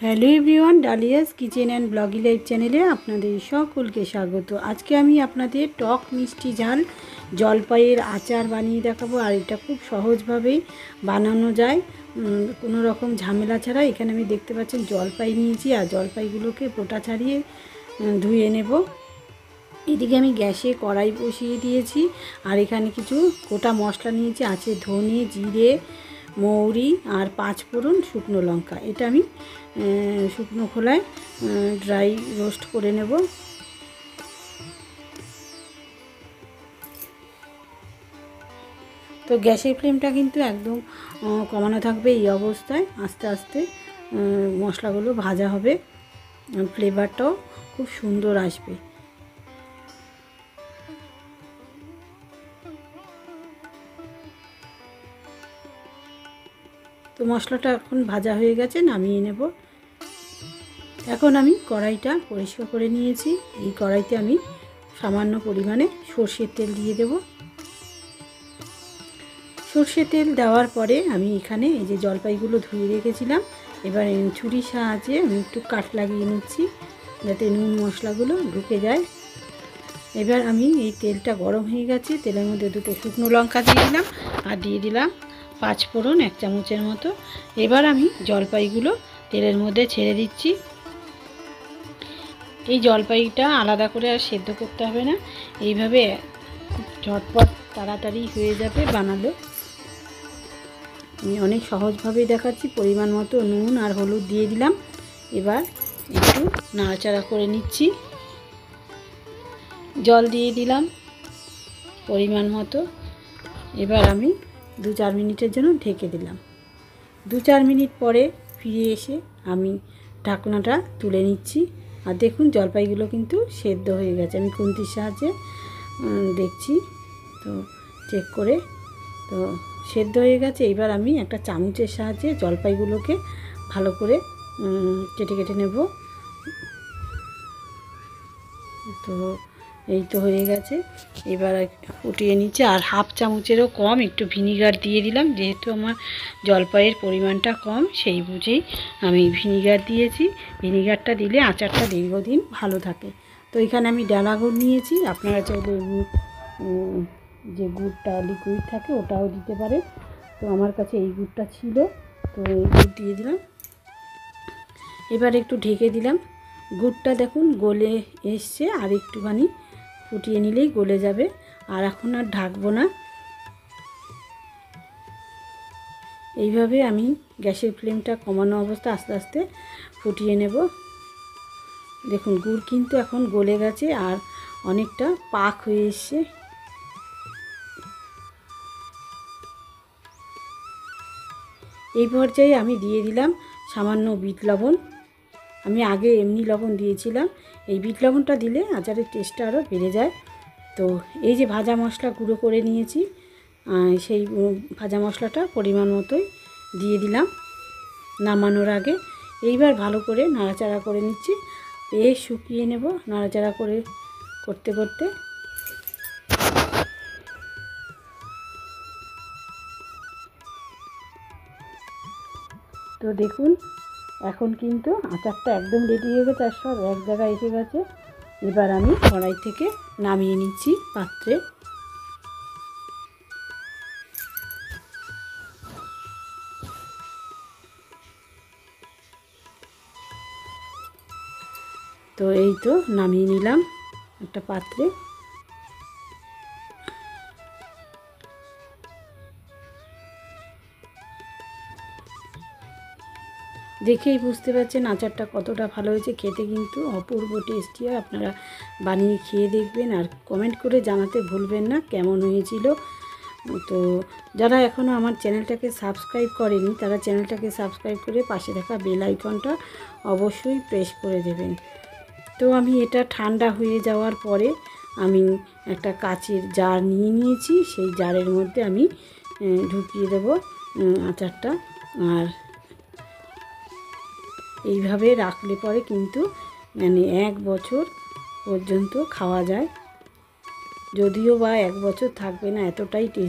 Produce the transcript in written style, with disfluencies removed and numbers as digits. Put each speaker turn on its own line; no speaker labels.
Hello everyone, Dalia's kitchen and ব্লগি life চ্যানেলে আপনাদের সকলকে স্বাগত। আজকে আমি আপনাদের টক মিষ্টি ঝাল জলপাইয়ের আচার বানিয়ে দেখাবো। আর এটা খুব সহজভাবেই বানানো যায়, কোনো রকম ঝামেলা ছাড়া। এখানে আমি দেখতে পাচ্ছেন জলপাই নিয়েছি, আর জলপাইগুলোকে পোটা ছাড়িয়ে ধুয়ে নেব। এদিকে আমি গ্যাসে কড়াই বসিয়ে দিয়েছি, আর এখানে কিছু গোটা মশলা নিয়েছি, আছে ধনে, জিরে, মৌরি আর 5 ফোড়ন, শুকনো লঙ্কা। এটা আমি শুকনো খোলায় ড্রাই রোস্ট করে নেব। তো গ্যাসের ফ্লেমটা কিন্তু একদম কমানো থাকবে। এই অবস্থায় আস্তে আস্তে মশলাগুলো ভাজা হবে, ফ্লেভারটাও খুব সুন্দর আসবে। তো মশলাটা এখন ভাজা হয়ে গেছে, নামিয়ে নেব। এখন আমি কড়াইটা পরিষ্কার করে নিয়েছি। এই কড়াইতে আমি সামান্য পরিমাণে সর্ষের তেল দিয়ে দেব। সর্ষের তেল দেওয়ার পরে আমি এখানে এই যে জলপাইগুলো ধুয়ে রেখেছিলাম, এবার ছুরির সাহায্যে আমি একটু কাট লাগিয়ে নিচ্ছি, যাতে নুন মশলাগুলো ঢুকে যায়। এবার আমি এই তেলটা গরম হয়ে গেছে, তেলের মধ্যে 2টো শুকনো লঙ্কা দিয়ে দিলাম, আর দিয়ে দিলাম 5 ফোড়ন 1 চামচের মতো। এবার আমি জলপাইগুলো তেলের মধ্যে ছেড়ে দিচ্ছি। এই জলপাইটা আলাদা করে আর সেদ্ধ করতে হবে না, এইভাবে ঝটপট তাড়াতাড়ি হয়ে যাবে বানালে। আমি অনেক সহজভাবেই দেখাচ্ছি। পরিমাণ মতো নুন আর হলুদ দিয়ে দিলাম। এবার একটু নাড়াচাড়া করে নিচ্ছি। জল দিয়ে দিলাম পরিমাণ মতো। এবার আমি 2-4 মিনিটের জন্য ঢেকে দিলাম। 2-4 মিনিট পরে ফিরে এসে আমি ঢাকনাটা তুলে নিচ্ছি। আর দেখুন জলপাইগুলো কিন্তু সেদ্ধ হয়ে গেছে। আমি খুন্তির সাহায্যে দেখছি, তো চেক করে তো সেদ্ধ হয়ে গেছে। এবার আমি একটা চামচের সাহায্যে জলপাইগুলোকে ভালো করে কেটে কেটে নেব। তো এই তো হয়ে গেছে। এবার ফুটিয়ে নিচ্ছে, আর 1/2 চামচেরও কম একটু ভিনিগার দিয়ে দিলাম। যেহেতু আমার জলপাইয়ের পরিমাণটা কম, সেই বুঝেই আমি ভিনিগার দিয়েছি। ভিনিগারটা দিলে আচারটা দীর্ঘদিন ভালো থাকে। তো এখানে আমি ডালা গুড় নিয়েছি, আপনারা চাইলে যে গুড়টা লিকুইড থাকে ওটাও দিতে পারে। তো আমার কাছে এই গুড়টা ছিল, তো এই গুড় দিয়ে দিলাম। এবার একটু ঢেকে দিলাম। গুড়টা দেখুন গলে এসছে, আর একটুখানি ফুটিয়ে নিলেই গলে যাবে। আর এখন আর ঢাকবো না। এইভাবে আমি গ্যাসের ফ্লেমটা কমানো অবস্থা আস্তে আস্তে ফুটিয়ে নেব। দেখুন গুড় কিন্তু এখন গলে গেছে, আর অনেকটা পাক হয়ে এসছে। এই পর্যায়ে আমি দিয়ে দিলাম সামান্য বিট লবণ। আমি আগে এমনি লবণ দিয়েছিলাম, এই বিট লবণটা দিলে আচারের টেস্টটা আরও বেড়ে যায়। তো এই যে ভাজা মশলা গুঁড়ো করে নিয়েছি, সেই ভাজা মশলাটা পরিমাণ মতোই দিয়ে দিলাম নামানোর আগে। এইবার ভালো করে নাড়াচাড়া করে নিচ্ছি, বেশ শুকিয়ে নেব নাড়াচাড়া করে করতে করতে। তো দেখুন এখন কিন্তু আচারটা একদম রেডি হয়ে গেছে, আর সব এক জায়গায় এসে গেছে। এবার আমি কড়াই থেকে নামিয়ে নিচ্ছি পাত্রে। তো এই তো নামিয়ে নিলাম একটা পাত্রে। দেখেই বুঝতে পারছেন আচারটা কতটা ভালো হয়েছে। খেতে কিন্তু অপূর্ব টেস্টি হয়। আপনারা বানিয়ে খেয়ে দেখবেন, আর কমেন্ট করে জানাতে ভুলবেন না কেমন হয়েছিল। তো যারা এখনও আমার চ্যানেলটাকে সাবস্ক্রাইব করেনি, তারা চ্যানেলটাকে সাবস্ক্রাইব করে পাশে থাকা বেল আইকনটা অবশ্যই প্রেস করে দেবেন। তো আমি এটা ঠান্ডা হয়ে যাওয়ার পরে আমি একটা কাচের জার নিয়ে নিয়েছি। সেই জারের মধ্যে আমি ঢুকিয়ে দেব আচারটা। আর এইভাবে রাখলে পরে কিন্তু 1 বছর পর্যন্ত খাওয়া যায়। যদিও বা 1 বছর থাকবে না, এতটাই টেস্টি।